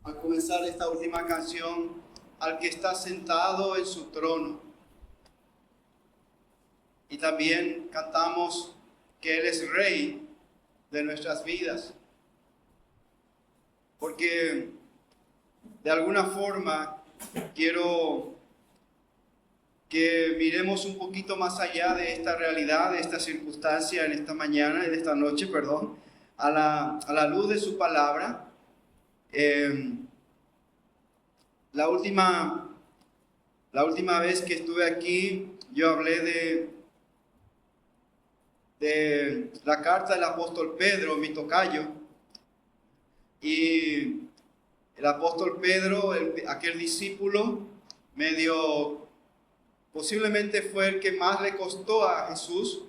al comenzar esta última canción, al que está sentado en su trono. Y también cantamos que Él es Rey de nuestras vidas. Porque de alguna forma quiero que miremos un poquito más allá de esta realidad, de esta circunstancia en esta mañana, en esta noche, perdón, a la luz de su palabra. La última vez que estuve aquí, yo hablé de la carta del apóstol Pedro, mi tocayo, y el apóstol Pedro, aquel discípulo, posiblemente fue el que más le costó a Jesús,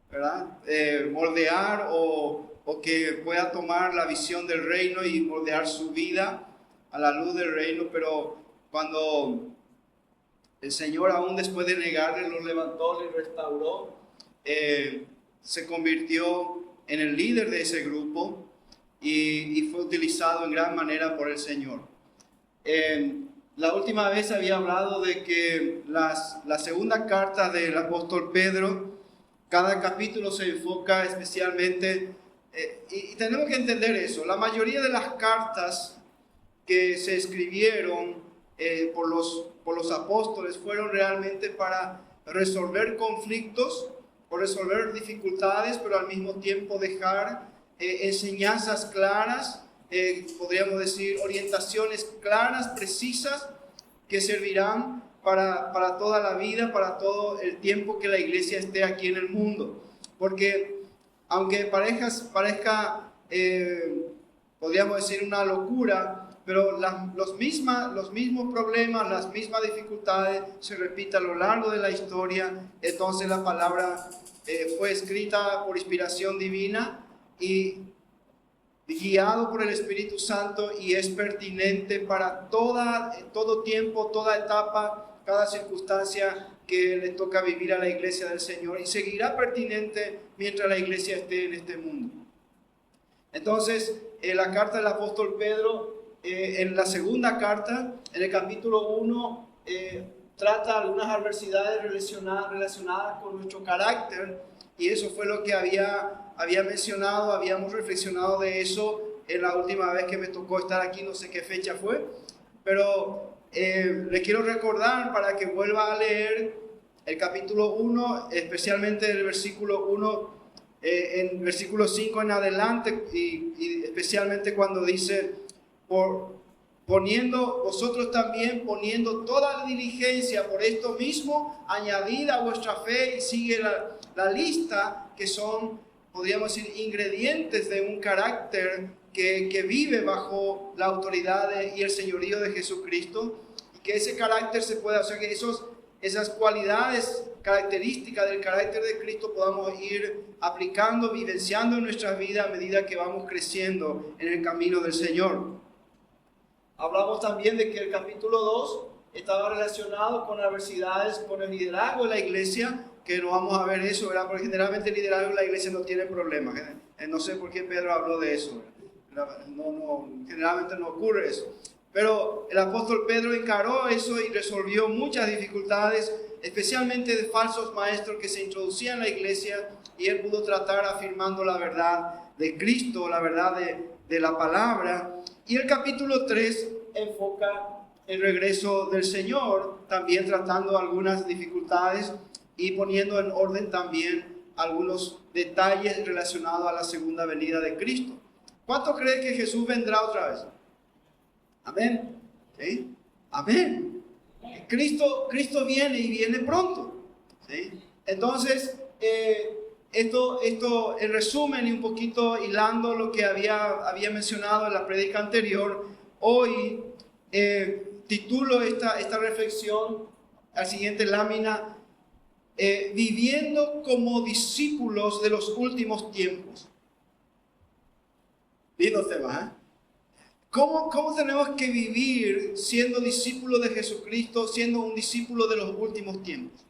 ¿verdad? Moldear o que pueda tomar la visión del reino y moldear su vida a la luz del reino, pero cuando el Señor, aún después de negarle, lo levantó, le restauró, se convirtió en el líder de ese grupo y fue utilizado en gran manera por el Señor. La última vez había hablado de que la segunda carta del apóstol Pedro, cada capítulo se enfoca especialmente, y tenemos que entender eso, la mayoría de las cartas que se escribieron por los apóstoles fueron realmente para resolver conflictos o resolver dificultades, pero al mismo tiempo dejar enseñanzas claras, podríamos decir orientaciones claras, precisas, que servirán para toda la vida, para todo el tiempo que la iglesia esté aquí en el mundo. Porque aunque parezca podríamos decir una locura, pero los mismos problemas, las mismas dificultades se repiten a lo largo de la historia. Entonces la palabra fue escrita por inspiración divina y guiado por el Espíritu Santo, y es pertinente para todo tiempo, toda etapa, cada circunstancia que le toca vivir a la iglesia del Señor, y seguirá pertinente mientras la iglesia esté en este mundo. Entonces, la carta del apóstol Pedro, en la segunda carta, en el capítulo 1, trata algunas adversidades relacionadas con nuestro carácter, y eso fue lo que había mencionado, habíamos reflexionado de eso en la última vez que me tocó estar aquí, no sé qué fecha fue, pero le quiero recordar para que vuelva a leer el capítulo 1, especialmente el versículo 1, en versículo 5 en adelante, y especialmente cuando dice, vosotros también poniendo toda la diligencia por esto mismo, añadid a vuestra fe, y sigue la lista que son, podríamos decir, ingredientes de un carácter que vive bajo la autoridad y el señorío de Jesucristo, y que ese carácter se pueda hacer, que esas cualidades, características del carácter de Cristo podamos ir aplicando, vivenciando en nuestras vidas a medida que vamos creciendo en el camino del Señor. Hablamos también de que el capítulo 2 estaba relacionado con adversidades, con el liderazgo de la iglesia, que no vamos a ver eso, ¿verdad? Porque generalmente el liderazgo de la iglesia no tiene problemas. No sé por qué Pedro habló de eso, ¿verdad? Generalmente no ocurre eso. Pero el apóstol Pedro encaró eso y resolvió muchas dificultades, especialmente de falsos maestros que se introducían en la iglesia, y él pudo tratar afirmando la verdad de Cristo, la verdad de la palabra. Y el capítulo 3 enfoca el regreso del Señor, también tratando algunas dificultades y poniendo en orden también algunos detalles relacionados a la segunda venida de Cristo. ¿Cuántos creen que Jesús vendrá otra vez? Amén. ¿Sí? Amén. Cristo viene y viene pronto. ¿Sí? Entonces, esto en resumen y un poquito hilando lo que había mencionado en la prédica anterior, hoy titulo esta reflexión a la siguiente lámina, viviendo como discípulos de los últimos tiempos. Lindo tema, ¿eh? ¿Cómo tenemos que vivir siendo discípulos de Jesucristo, siendo un discípulo de los últimos tiempos?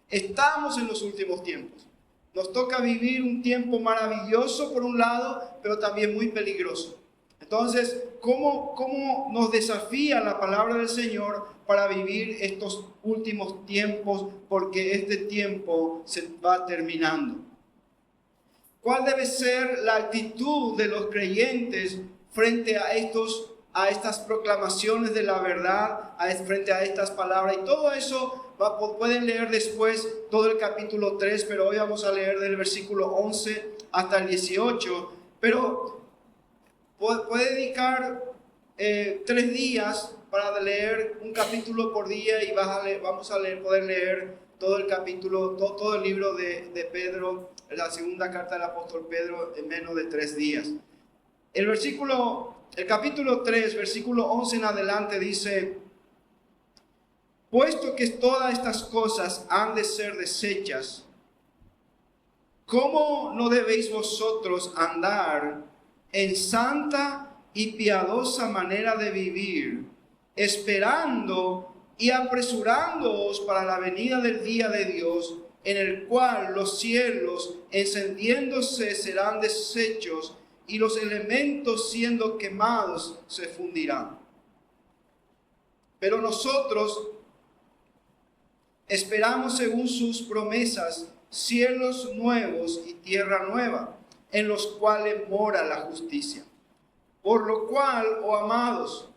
Estamos en los últimos tiempos. Nos toca vivir un tiempo maravilloso por un lado, pero también muy peligroso. Entonces, cómo nos desafía la palabra del Señor para vivir estos últimos tiempos, porque este tiempo se va terminando. ¿Cuál debe ser la actitud de los creyentes frente a estas proclamaciones de la verdad, frente a estas palabras? Y todo eso pueden leer después todo el capítulo 3, pero hoy vamos a leer del versículo 11 hasta el 18. Pero puede dedicar 3 días para leer un capítulo por día y vamos a poder leer todo el capítulo, todo el libro de Pedro, la segunda carta del apóstol Pedro, en menos de 3 días. El capítulo 3, versículo 11 en adelante dice: puesto que todas estas cosas han de ser desechas, ¿cómo no debéis vosotros andar en santa y piadosa manera de vivir, esperando y apresurándoos para la venida del día de Dios, en el cual los cielos encendiéndose serán deshechos y los elementos siendo quemados se fundirán? Pero nosotros esperamos según sus promesas cielos nuevos y tierra nueva, en los cuales mora la justicia. Por lo cual, oh amados,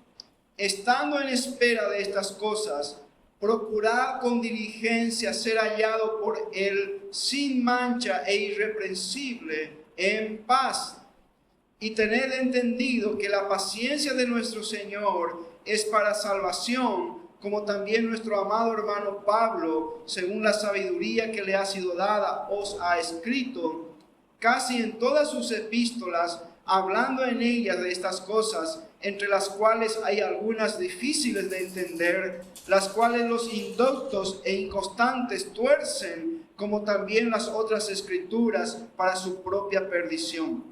estando en espera de estas cosas, procurad con diligencia ser hallado por Él sin mancha e irreprensible en paz. Y tened entendido que la paciencia de nuestro Señor es para salvación, como también nuestro amado hermano Pablo, según la sabiduría que le ha sido dada, os ha escrito, casi en todas sus epístolas, hablando en ellas de estas cosas, entre las cuales hay algunas difíciles de entender, las cuales los indoctos e inconstantes tuercen, como también las otras escrituras, para su propia perdición.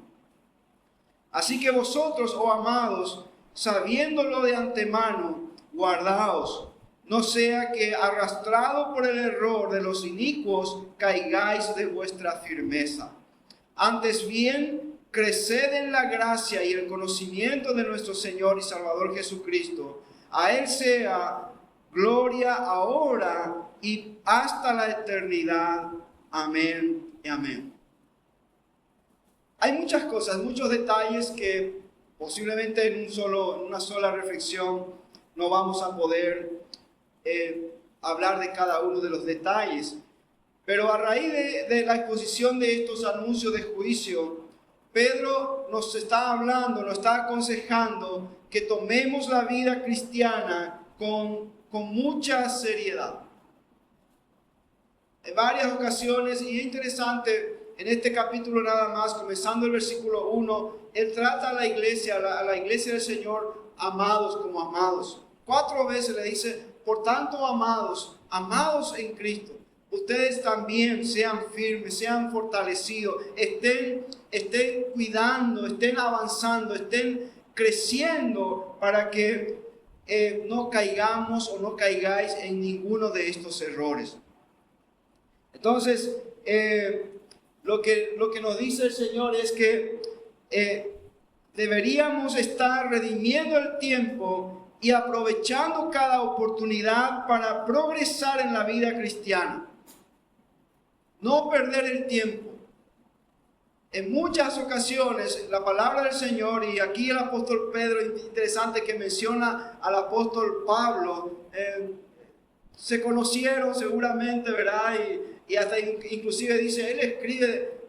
Así que vosotros, oh amados, sabiéndolo de antemano, guardaos, no sea que arrastrado por el error de los inicuos caigáis de vuestra firmeza. Antes bien, creced en la gracia y el conocimiento de nuestro Señor y Salvador Jesucristo. A Él sea gloria ahora y hasta la eternidad. Amén y amén. Hay muchas cosas, muchos detalles que posiblemente en una sola reflexión no vamos a poder hablar de cada uno de los detalles. Pero a raíz de la exposición de estos anuncios de juicio, Pedro nos está hablando, nos está aconsejando que tomemos la vida cristiana con mucha seriedad. En varias ocasiones, y es interesante, en este capítulo nada más, comenzando el versículo 1, él trata a la iglesia del Señor, amados como amados. 4 veces le dice: por tanto, amados en Cristo, ustedes también sean firmes, sean fortalecidos, estén cuidando, estén avanzando, estén creciendo para que no caigamos o no caigáis en ninguno de estos errores. Entonces, lo que nos dice el Señor es que deberíamos estar redimiendo el tiempo y aprovechando cada oportunidad para progresar en la vida cristiana. No perder el tiempo. En muchas ocasiones la palabra del Señor, y aquí el apóstol Pedro, interesante que menciona al apóstol Pablo, se conocieron seguramente, ¿verdad? Y hasta inclusive dice, él escribe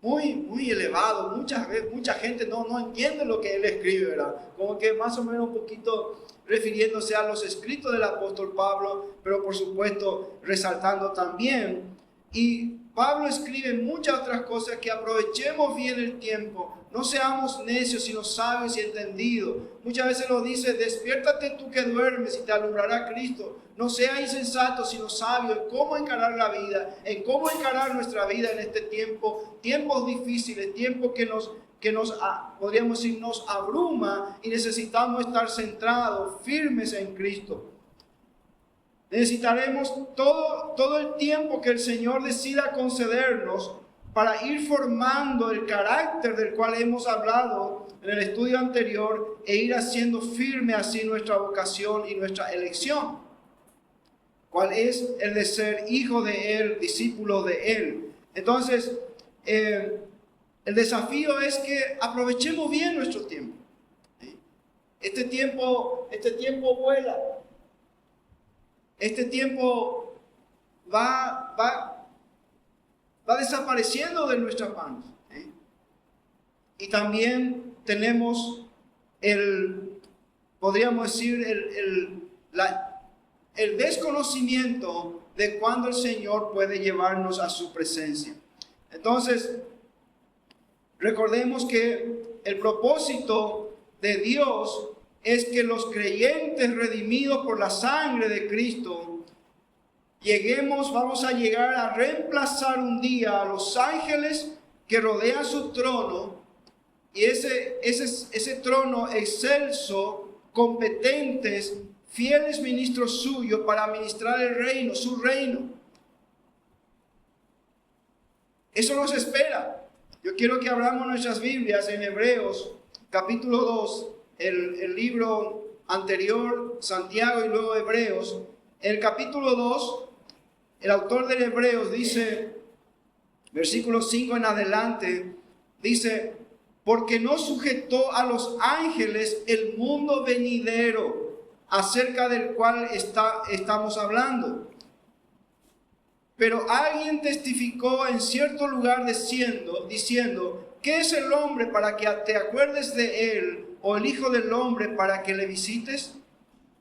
muy elevado. Mucha gente no entiende lo que él escribe, ¿verdad? Como que más o menos un poquito refiriéndose a los escritos del apóstol Pablo, pero por supuesto resaltando también. Y Pablo escribe muchas otras cosas: que aprovechemos bien el tiempo, no seamos necios, sino sabios y entendidos. Muchas veces nos dice: despiértate tú que duermes y te alumbrará Cristo. No seas insensato, sino sabio en cómo encarar la vida, en cómo encarar nuestra vida en este tiempo, tiempos difíciles, tiempos que podríamos decir, nos abruma, y necesitamos estar centrados, firmes en Cristo. Necesitaremos todo el tiempo que el Señor decida concedernos para ir formando el carácter del cual hemos hablado en el estudio anterior e ir haciendo firme así nuestra vocación y nuestra elección, cuál es el de ser hijo de Él, discípulo de Él. Entonces, el desafío es que aprovechemos bien nuestro tiempo. Este tiempo vuela. Este tiempo va desapareciendo de nuestras manos. Y también tenemos podríamos decir, el desconocimiento de cuándo el Señor puede llevarnos a su presencia. Entonces, recordemos que el propósito de Dios es que los creyentes redimidos por la sangre de Cristo vamos a llegar a reemplazar un día a los ángeles que rodean su trono, y ese trono excelso, competentes, fieles ministros suyos para administrar el reino, su reino. Eso nos espera. Yo quiero que abramos nuestras Biblias en Hebreos, capítulo 2, el libro anterior, Santiago y luego Hebreos. En el capítulo 2, el autor del Hebreos dice, versículo 5 en adelante, dice: porque no sujetó a los ángeles el mundo venidero, acerca del cual estamos hablando. Pero alguien testificó en cierto lugar diciendo, ¿qué es el hombre para que te acuerdes de él, o el hijo del hombre para que le visites?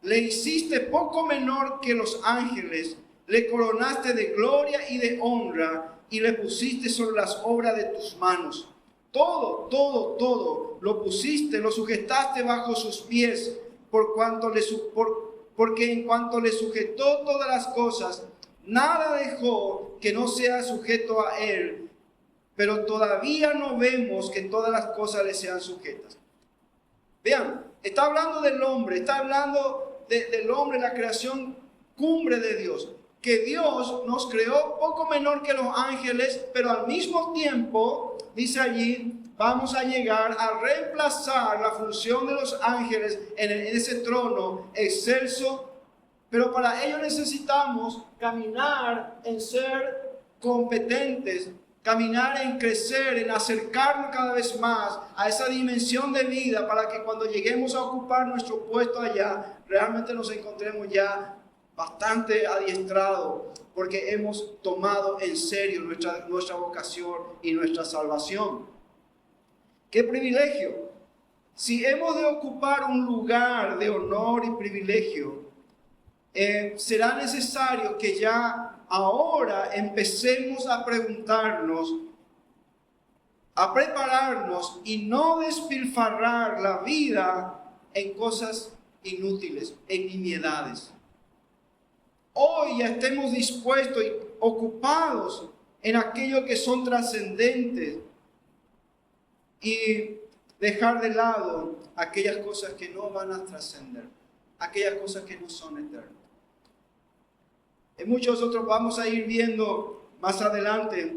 Le hiciste poco menor que los ángeles, le coronaste de gloria y de honra, y le pusiste sobre las obras de tus manos. Todo lo pusiste, lo sujetaste bajo sus pies, porque en cuanto le sujetó todas las cosas, nada dejó que no sea sujeto a él. Pero todavía no vemos que todas las cosas le sean sujetas. Vean, está hablando del hombre, está hablando del hombre, la creación cumbre de Dios. Que Dios nos creó poco menor que los ángeles, pero al mismo tiempo, dice allí, vamos a llegar a reemplazar la función de los ángeles en ese trono excelso. Pero para ello necesitamos caminar en ser competentes, caminar en crecer, en acercarnos cada vez más a esa dimensión de vida, para que cuando lleguemos a ocupar nuestro puesto allá, realmente nos encontremos ya bastante adiestrados, porque hemos tomado en serio nuestra vocación y nuestra salvación. ¡Qué privilegio! Si hemos de ocupar un lugar de honor y privilegio, será necesario que ya ahora empecemos a preguntarnos, a prepararnos y no despilfarrar la vida en cosas inútiles, en nimiedades. Hoy ya estemos dispuestos y ocupados en aquello que son trascendentes y dejar de lado aquellas cosas que no van a trascender, aquellas cosas que no son eternas. En muchos otros vamos a ir viendo más adelante.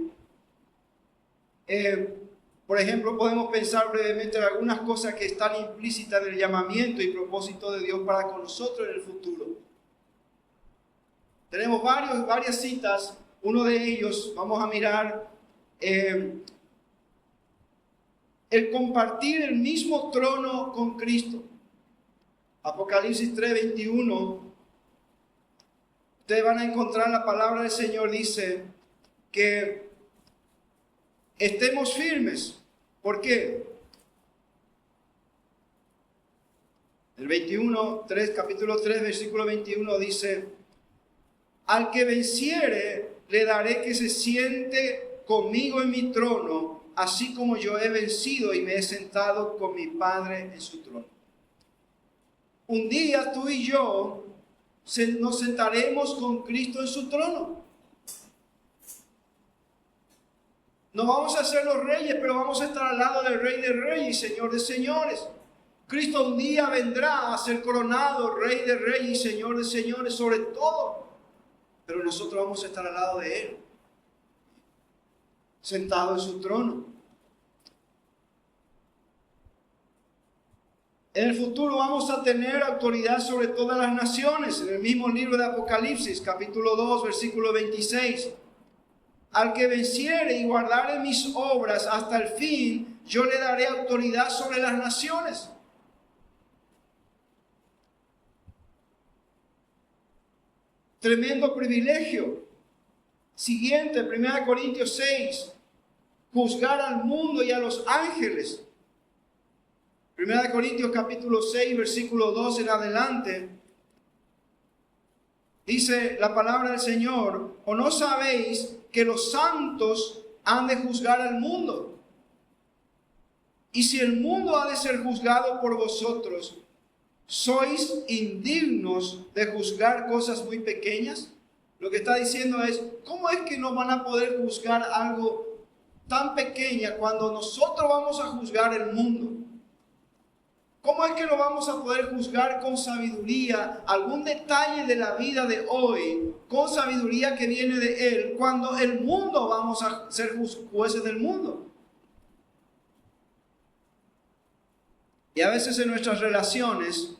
Por ejemplo, podemos pensar brevemente en algunas cosas que están implícitas en el llamamiento y propósito de Dios para con nosotros en el futuro. Tenemos varias citas. Uno de ellos, vamos a mirar, el compartir el mismo trono con Cristo. Apocalipsis 3:21. Ustedes van a encontrar la palabra del Señor, dice que estemos firmes. ¿Por qué? El 21, capítulo 3, versículo 21 dice: al que venciere, le daré que se siente conmigo en mi trono, así como yo he vencido y me he sentado con mi Padre en su trono. Un día tú y yo nos sentaremos con Cristo en su trono. No vamos a ser los reyes, pero vamos a estar al lado del Rey de Reyes y Señor de Señores. Cristo un día vendrá a ser coronado Rey de Reyes y Señor de Señores sobre todo. Pero nosotros vamos a estar al lado de Él. sentado en su trono. En el futuro vamos a tener autoridad sobre todas las naciones. En el mismo libro de Apocalipsis, capítulo 2, versículo 26. Al que venciere y guardare mis obras hasta el fin, yo le daré autoridad sobre las naciones. Tremendo privilegio. Siguiente, 1 Corintios 6. Juzgar al mundo y a los ángeles. 1 Corintios capítulo 6, versículo 2 en adelante. Dice la palabra del Señor: ¿o no sabéis que los santos han de juzgar al mundo? Y si el mundo ha de ser juzgado por vosotros, ¿sois indignos de juzgar cosas muy pequeñas? Lo que está diciendo es, ¿cómo es que no van a poder juzgar algo tan pequeño cuando nosotros vamos a juzgar el mundo? ¿Cómo es que no vamos a poder juzgar con sabiduría algún detalle de la vida de hoy, con sabiduría que viene de Él, cuando el mundo vamos a ser jueces del mundo? Y a veces en nuestras relaciones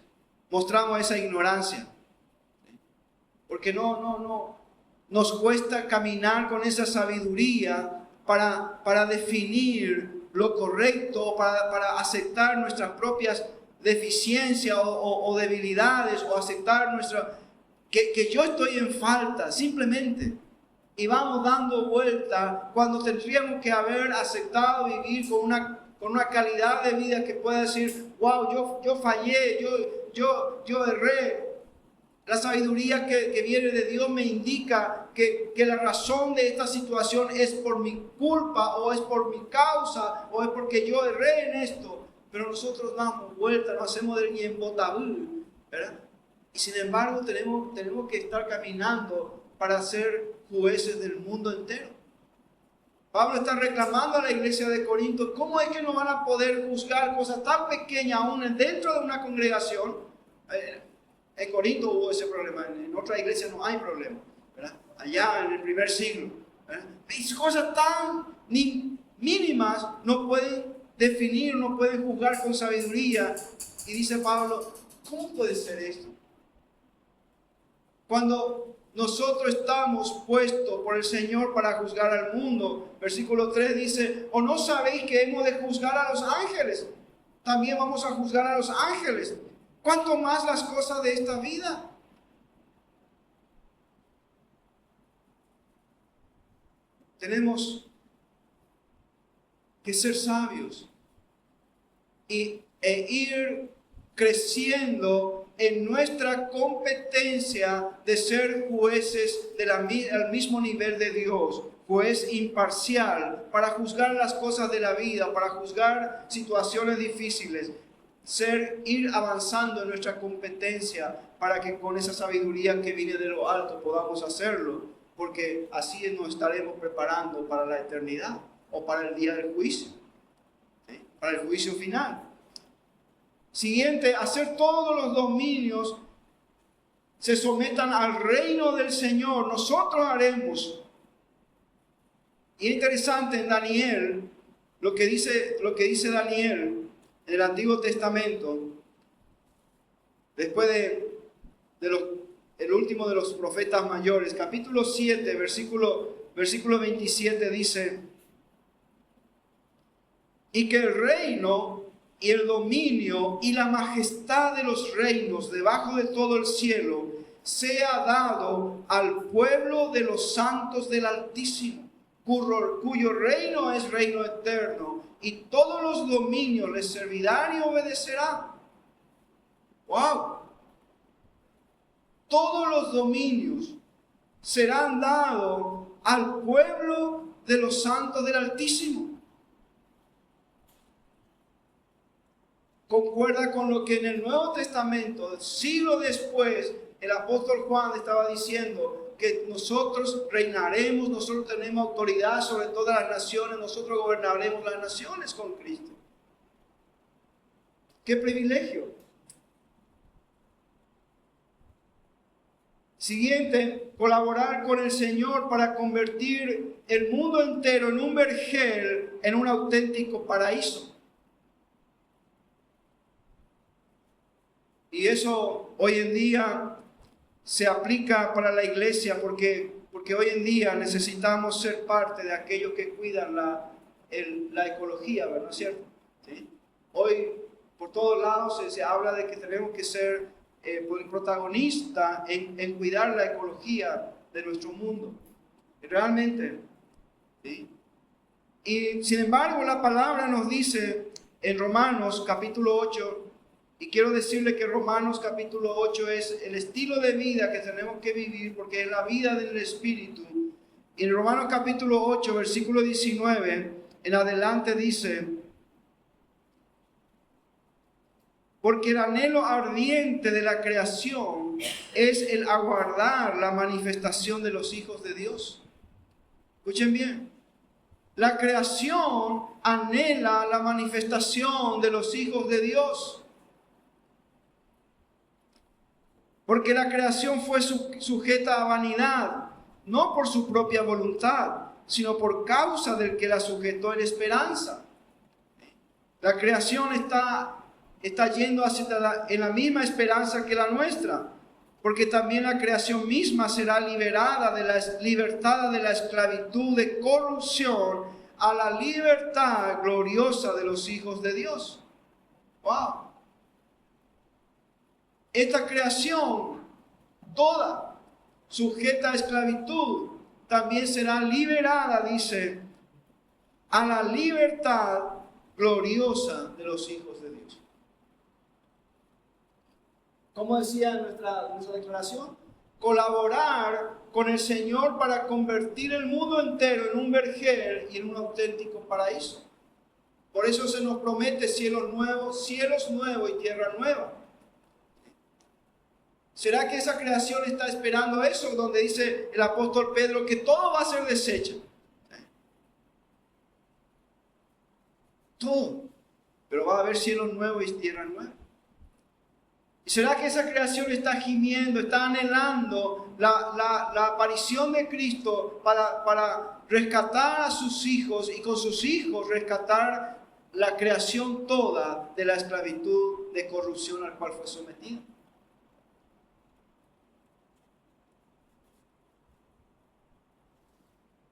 mostramos esa ignorancia, porque no nos cuesta caminar con esa sabiduría para definir lo correcto, para aceptar nuestras propias deficiencias o debilidades, o aceptar que yo estoy en falta, simplemente. Y vamos dando vuelta cuando tendríamos que haber aceptado vivir con una calidad de vida que pueda decir, wow, yo fallé, yo erré. La sabiduría que viene de Dios me indica que la razón de esta situación es por mi culpa, o es por mi causa, o es porque yo erré en esto. Pero nosotros damos vuelta, nos hacemos del ñembotabú, ¿verdad? Y sin embargo tenemos que estar caminando para ser jueces del mundo entero. Pablo está reclamando a la iglesia de Corinto, ¿cómo es que no van a poder juzgar cosas tan pequeñas aún dentro de una congregación? En Corinto hubo ese problema, en otra iglesia no hay problema, ¿verdad? Allá en el primer siglo, ¿verdad? Y cosas tan mínimas no pueden definir, no pueden juzgar con sabiduría. Y dice Pablo, ¿cómo puede ser esto? Cuando nosotros estamos puestos por el Señor para juzgar al mundo, versículo 3 dice, ¿o no sabéis que hemos de juzgar a los ángeles? También vamos a juzgar a los ángeles. ¿Cuánto más las cosas de esta vida? Tenemos que ser sabios e ir creciendo en nuestra competencia de ser jueces al mismo nivel de Dios, juez imparcial, para juzgar las cosas de la vida, para juzgar situaciones difíciles. Ir avanzando en nuestra competencia para que con esa sabiduría que viene de lo alto podamos hacerlo, porque así nos estaremos preparando para la eternidad o para el día del juicio, ¿sí? Para el juicio final. Siguiente, hacer todos los dominios se sometan al reino del Señor. Nosotros haremos. Y es interesante en Daniel, lo que dice Daniel en el Antiguo Testamento, después el último de los profetas mayores, capítulo 7, versículo 27 dice, y que el reino y el dominio y la majestad de los reinos debajo de todo el cielo sea dado al pueblo de los santos del Altísimo, cuyo reino es reino eterno, y todos los dominios les servirán y obedecerán. ¡Wow! Todos los dominios serán dados al pueblo de los santos del Altísimo. Concuerda con lo que en el Nuevo Testamento, siglo después, el apóstol Juan estaba diciendo, que nosotros reinaremos, nosotros tenemos autoridad sobre todas las naciones, nosotros gobernaremos las naciones con Cristo. ¡Qué privilegio! Siguiente, colaborar con el Señor para convertir el mundo entero en un vergel, en un auténtico paraíso. Y eso hoy en día se aplica para la iglesia porque hoy en día necesitamos ser parte de aquellos que cuidan la ecología, ¿verdad? ¿No es cierto? ¿Sí? Hoy por todos lados se habla de que tenemos que ser el protagonista en cuidar la ecología de nuestro mundo. Realmente, ¿sí? Y sin embargo la palabra nos dice en Romanos capítulo 8, y quiero decirle que Romanos capítulo 8 es el estilo de vida que tenemos que vivir porque es la vida del Espíritu. Y en Romanos capítulo 8, versículo 19, en adelante dice: porque el anhelo ardiente de la creación es el aguardar la manifestación de los hijos de Dios. Escuchen bien. La creación anhela la manifestación de los hijos de Dios. Porque la creación fue sujeta a vanidad, no por su propia voluntad, sino por causa del que la sujetó en esperanza. La creación está yendo en la misma esperanza que la nuestra, porque también la creación misma será libertada libertada de la esclavitud de corrupción a la libertad gloriosa de los hijos de Dios. ¡Wow! Esta creación, toda sujeta a esclavitud, también será liberada, dice, a la libertad gloriosa de los hijos de Dios. ¿Cómo decía nuestra declaración? Colaborar con el Señor para convertir el mundo entero en un vergel y en un auténtico paraíso. Por eso se nos promete cielos nuevos y tierra nueva. ¿Será que esa creación está esperando eso? Donde dice el apóstol Pedro que todo va a ser deshecho. Todo. Pero va a haber cielos nuevos y tierra nueva. ¿Será que esa creación está gimiendo, está anhelando la aparición de Cristo para rescatar a sus hijos y con sus hijos rescatar la creación toda de la esclavitud de corrupción al cual fue sometida?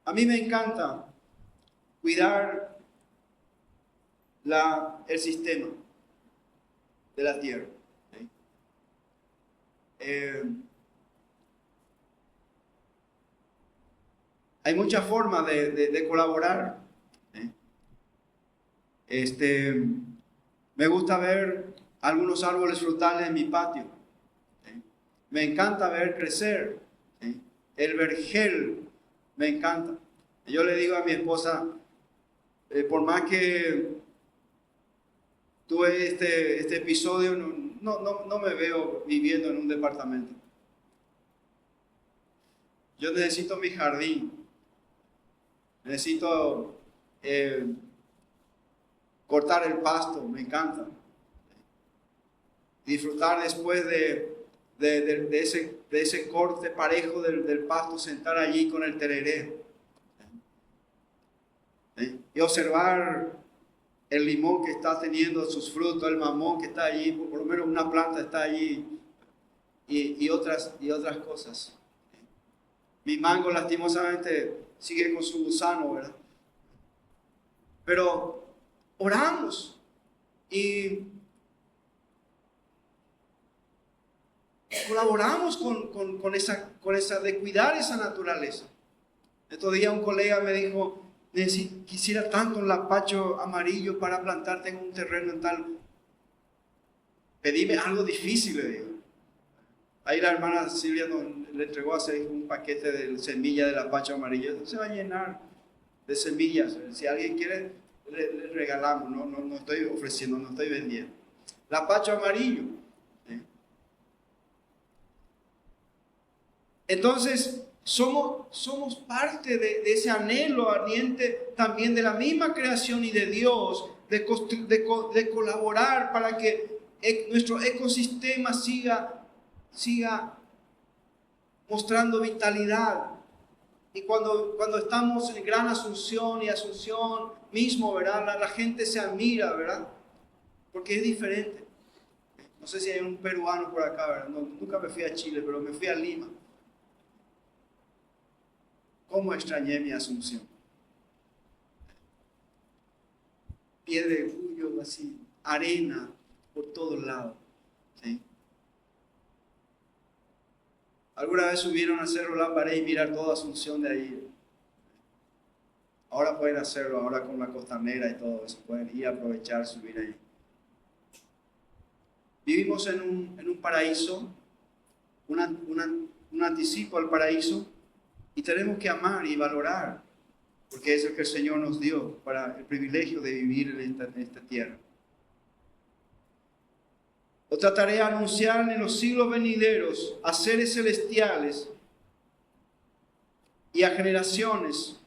A mí me encanta cuidar el sistema de la tierra. Hay muchas formas de colaborar. Me gusta ver algunos árboles frutales en mi patio. Me encanta ver crecer. El vergel me encanta. Yo le digo a mi esposa, por más que tuve este episodio, no me veo viviendo en un departamento. Yo necesito mi jardín. Necesito cortar el pasto, me encanta. Disfrutar después de ese corte parejo del pasto, sentar allí con el tereré. Y observar el limón que está teniendo sus frutos, el mamón que está allí, por lo menos una planta está allí, y otras cosas. Mi mango lastimosamente sigue con su gusano, ¿verdad? Pero oramos y colaboramos con esa de cuidar esa naturaleza. Estos días un colega me dijo, quisiera tanto un lapacho amarillo para plantarte en un terreno en tal. Pedime algo difícil, le digo. Ahí la hermana Silvia le entregó hace un paquete de semillas de lapacho amarillo. Se va a llenar de semillas. Si alguien quiere, le regalamos. No estoy ofreciendo, no estoy vendiendo. Lapacho amarillo. Entonces, somos parte de ese anhelo ardiente también de la misma creación y de Dios, de colaborar para que nuestro ecosistema siga mostrando vitalidad. Y cuando estamos en Gran Asunción y Asunción mismo, ¿verdad? La gente se admira, ¿verdad? Porque es diferente. No sé si hay un peruano por acá, ¿verdad? No, nunca me fui a Chile, pero me fui a Lima. ¿Cómo extrañé mi Asunción? Piedra de Cuyo, así, arena por todos lados. ¿Sí? ¿Alguna vez subieron a Cerro Lambaré y mirar toda Asunción de ahí? Ahora pueden hacerlo, ahora con la costanera y todo eso, pueden ir a aprovechar, subir ahí. Vivimos en un paraíso, un anticipo al paraíso, y tenemos que amar y valorar, porque es el que el Señor nos dio para el privilegio de vivir en esta tierra. Otra tarea, anunciar en los siglos venideros a seres celestiales y a generaciones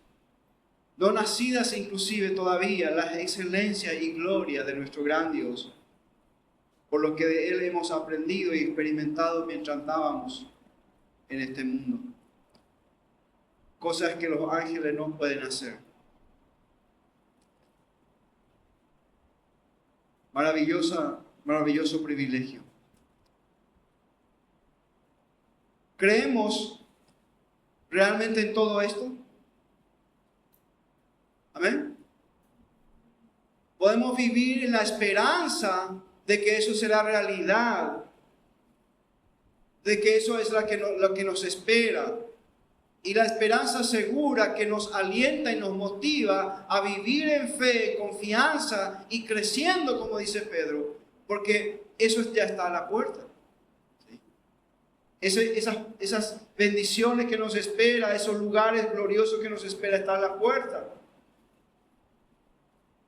no nacidas inclusive todavía, la excelencia y gloria de nuestro gran Dios, por lo que de Él hemos aprendido y experimentado mientras andábamos en este mundo. Cosas que los ángeles no pueden hacer. Maravilloso privilegio. ¿Creemos realmente en todo esto? Amén. Podemos vivir en la esperanza de que eso será realidad, de que eso es lo que nos espera. Y la esperanza segura que nos alienta y nos motiva a vivir en fe, confianza y creciendo, como dice Pedro, porque eso ya está a la puerta. ¿Sí? Esas bendiciones que nos espera, esos lugares gloriosos que nos espera, están a la puerta.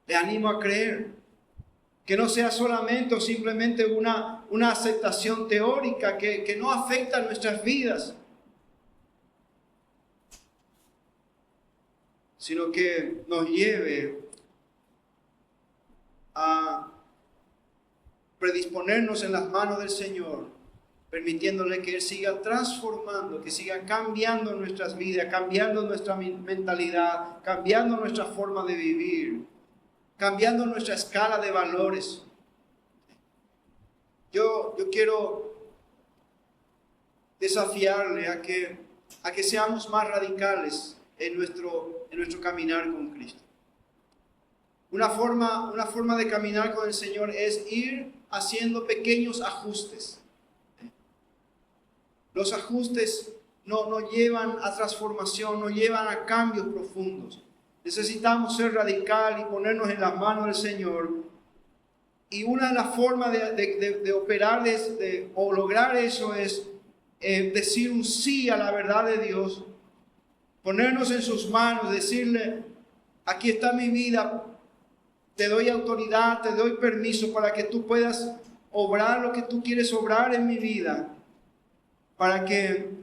Le animo a creer que no sea solamente o simplemente una aceptación teórica que no afecta a nuestras vidas, sino que nos lleve a predisponernos en las manos del Señor, permitiéndole que Él siga transformando, que siga cambiando nuestras vidas, cambiando nuestra mentalidad, cambiando nuestra forma de vivir, cambiando nuestra escala de valores. Yo quiero desafiarle a que seamos más radicales en nuestro caminar con Cristo. Una forma de caminar con el Señor es ir haciendo pequeños ajustes. Los ajustes no llevan a transformación, no llevan a cambios profundos. Necesitamos ser radical y ponernos en las manos del Señor. Y una de las formas de operar o lograr eso es decir un sí a la verdad de Dios. Ponernos en sus manos, decirle, aquí está mi vida, te doy autoridad, te doy permiso para que tú puedas obrar lo que tú quieres obrar en mi vida, para que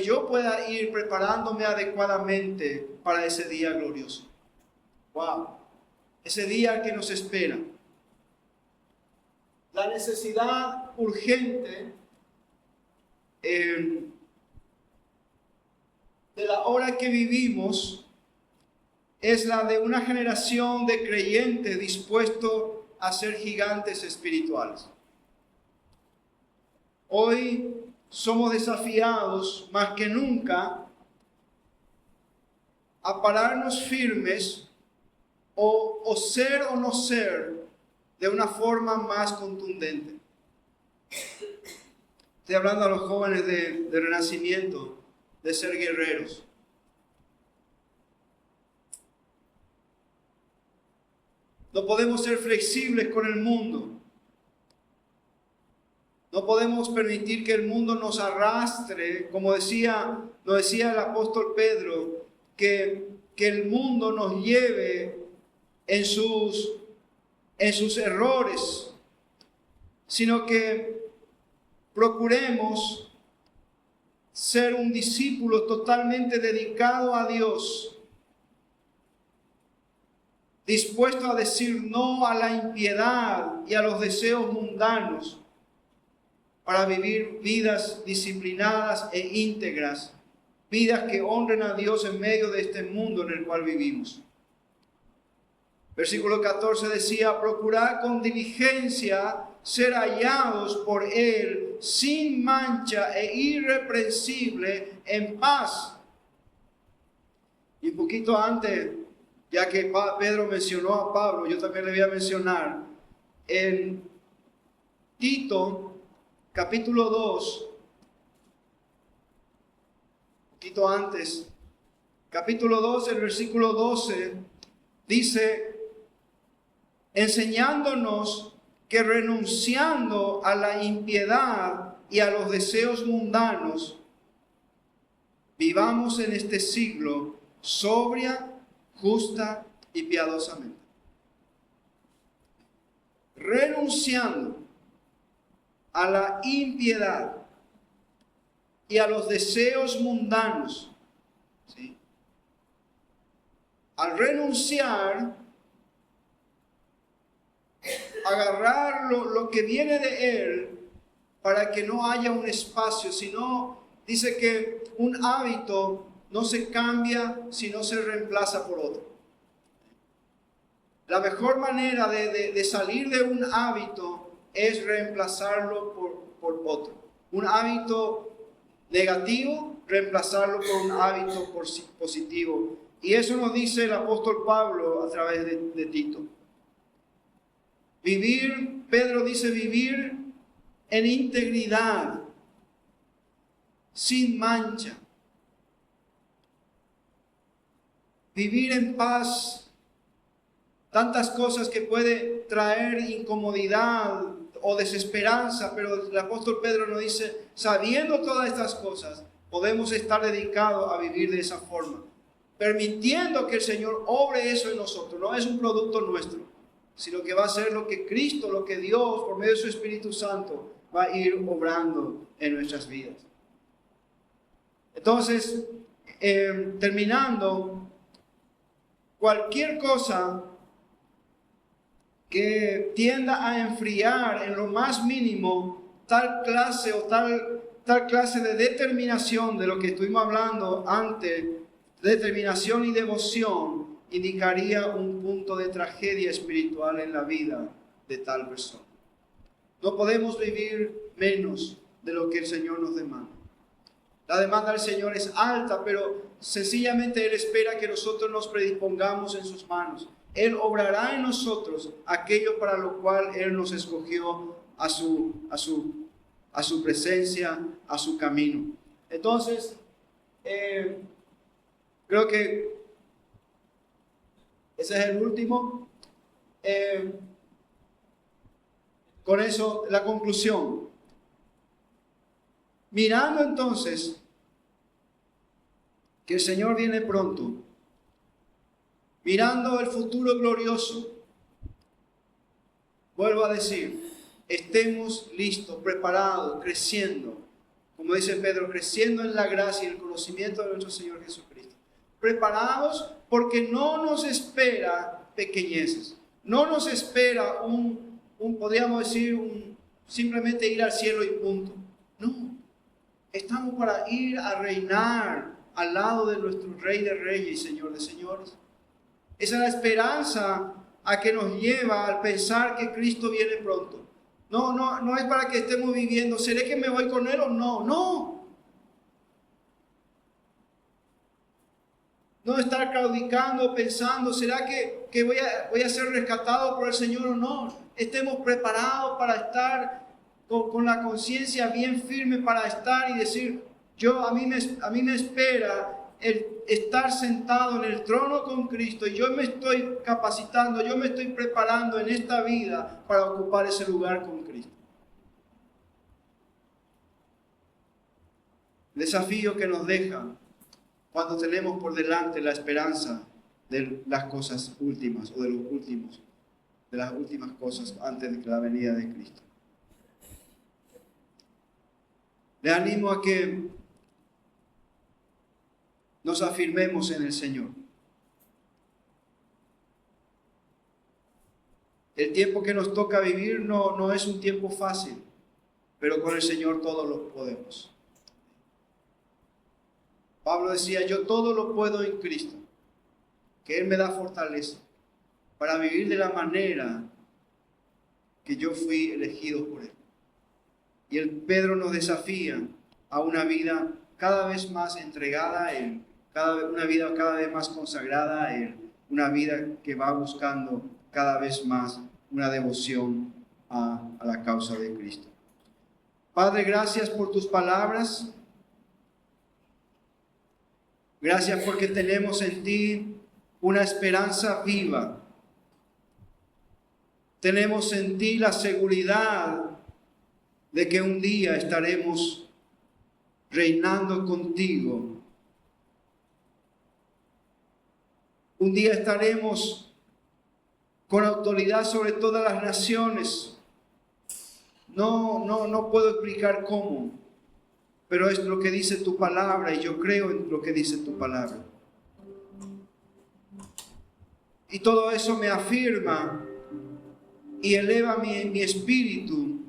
yo pueda ir preparándome adecuadamente para ese día glorioso. Wow, ese día que nos espera. La necesidad urgente de la hora que vivimos es la de una generación de creyentes dispuestos a ser gigantes espirituales. Hoy somos desafiados más que nunca a pararnos firmes o ser o no ser de una forma más contundente. Estoy hablando a los jóvenes de Renacimiento, de ser guerreros. No podemos ser flexibles con el mundo. No podemos permitir que el mundo nos arrastre, como nos decía el apóstol Pedro, que el mundo nos lleve en sus errores, sino que procuremos ser un discípulo totalmente dedicado a Dios, dispuesto a decir no a la impiedad y a los deseos mundanos, para vivir vidas disciplinadas e íntegras, vidas que honren a Dios en medio de este mundo en el cual vivimos. Versículo 14 decía: procurad con diligencia ser hallados por Él sin mancha e irreprensible en paz. Y un poquito antes, ya que Pedro mencionó a Pablo, yo también le voy a mencionar en Tito, capítulo 2, un poquito antes, capítulo 2, el versículo 12, dice: enseñándonos que renunciando a la impiedad y a los deseos mundanos, vivamos en este siglo sobria, justa y piadosamente. Renunciando a la impiedad y a los deseos mundanos, ¿sí? Al renunciar, agarrar lo que viene de Él para que no haya un espacio, sino dice que un hábito no se cambia si no se reemplaza por otro. La mejor manera de salir de un hábito es reemplazarlo por otro. Un hábito negativo, reemplazarlo por un hábito positivo. Y eso nos dice el apóstol Pablo a través de Tito. Vivir, Pedro dice, vivir en integridad, sin mancha. Vivir en paz. Tantas cosas que puede traer incomodidad o desesperanza, pero el apóstol Pedro nos dice, sabiendo todas estas cosas, podemos estar dedicados a vivir de esa forma, permitiendo que el Señor obre eso en nosotros. No es un producto nuestro, sino que va a ser lo que Cristo, lo que Dios, por medio de su Espíritu Santo, va a ir obrando en nuestras vidas. Entonces, terminando, cualquier cosa que tienda a enfriar en lo más mínimo tal clase de determinación de lo que estuvimos hablando antes, determinación y devoción, indicaría un punto de tragedia espiritual en la vida de tal persona. No podemos vivir menos de lo que el Señor nos demanda. La demanda del Señor es alta, pero sencillamente Él espera que nosotros nos predispongamos en sus manos. Él obrará en nosotros aquello para lo cual Él nos escogió a su presencia, a su camino. Entonces, creo que ese es el último. Con eso, la conclusión. Mirando entonces que el Señor viene pronto, mirando el futuro glorioso, vuelvo a decir, estemos listos, preparados, creciendo, como dice Pedro, creciendo en la gracia y el conocimiento de nuestro Señor Jesucristo. Preparados porque no nos espera pequeñeces, no nos espera podríamos decir, simplemente ir al cielo y punto. No, estamos para ir a reinar al lado de nuestro Rey de Reyes y Señor de Señores. Esa es la esperanza a que nos lleva al pensar que Cristo viene pronto. No es para que estemos viviendo, ¿seré que me voy con Él o no? No estar claudicando, pensando, ¿será que voy a ser rescatado por el Señor o no? Estemos preparados para estar con la conciencia bien firme para estar y decir, a mí me espera el estar sentado en el trono con Cristo y yo me estoy capacitando, yo me estoy preparando en esta vida para ocupar ese lugar con Cristo. El desafío que nos deja cuando tenemos por delante la esperanza de las cosas últimas o de los últimos, de las últimas cosas antes de la venida de Cristo. Le animo a que nos afirmemos en el Señor. El tiempo que nos toca vivir no es un tiempo fácil. pero con el Señor todo lo podemos. Pablo decía, yo todo lo puedo en Cristo, que Él me da fortaleza para vivir de la manera que yo fui elegido por Él. Y el Pedro nos desafía a una vida cada vez más entregada a Él, una vida cada vez más consagrada a Él, una vida que va buscando cada vez más una devoción a la causa de Cristo. Padre, gracias por tus palabras. Gracias porque tenemos en ti una esperanza viva. Tenemos en ti la seguridad de que un día estaremos reinando contigo. Un día estaremos con autoridad sobre todas las naciones. No puedo explicar cómo, pero es lo que dice tu palabra y yo creo en lo que dice tu palabra. Y todo eso me afirma y eleva mi espíritu,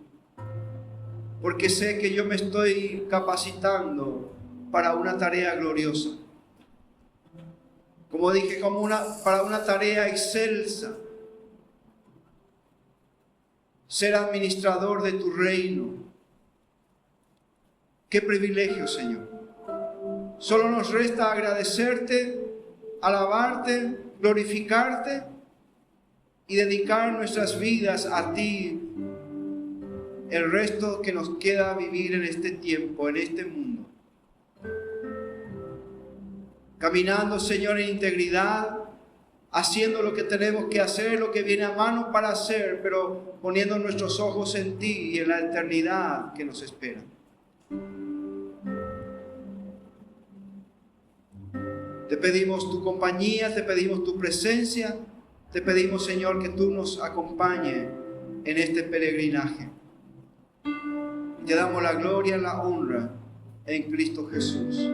porque sé que yo me estoy capacitando para una tarea gloriosa. Como dije, para una tarea excelsa. Ser administrador de tu reino. Qué privilegio, Señor. Solo nos resta agradecerte, alabarte, glorificarte y dedicar nuestras vidas a ti el resto que nos queda vivir en este tiempo, en este mundo. Caminando, Señor, en integridad, haciendo lo que tenemos que hacer, lo que viene a mano para hacer, pero poniendo nuestros ojos en ti y en la eternidad que nos espera. Te pedimos tu compañía, te pedimos tu presencia, te pedimos, Señor, que tú nos acompañes en este peregrinaje. Te damos la gloria y la honra en Cristo Jesús.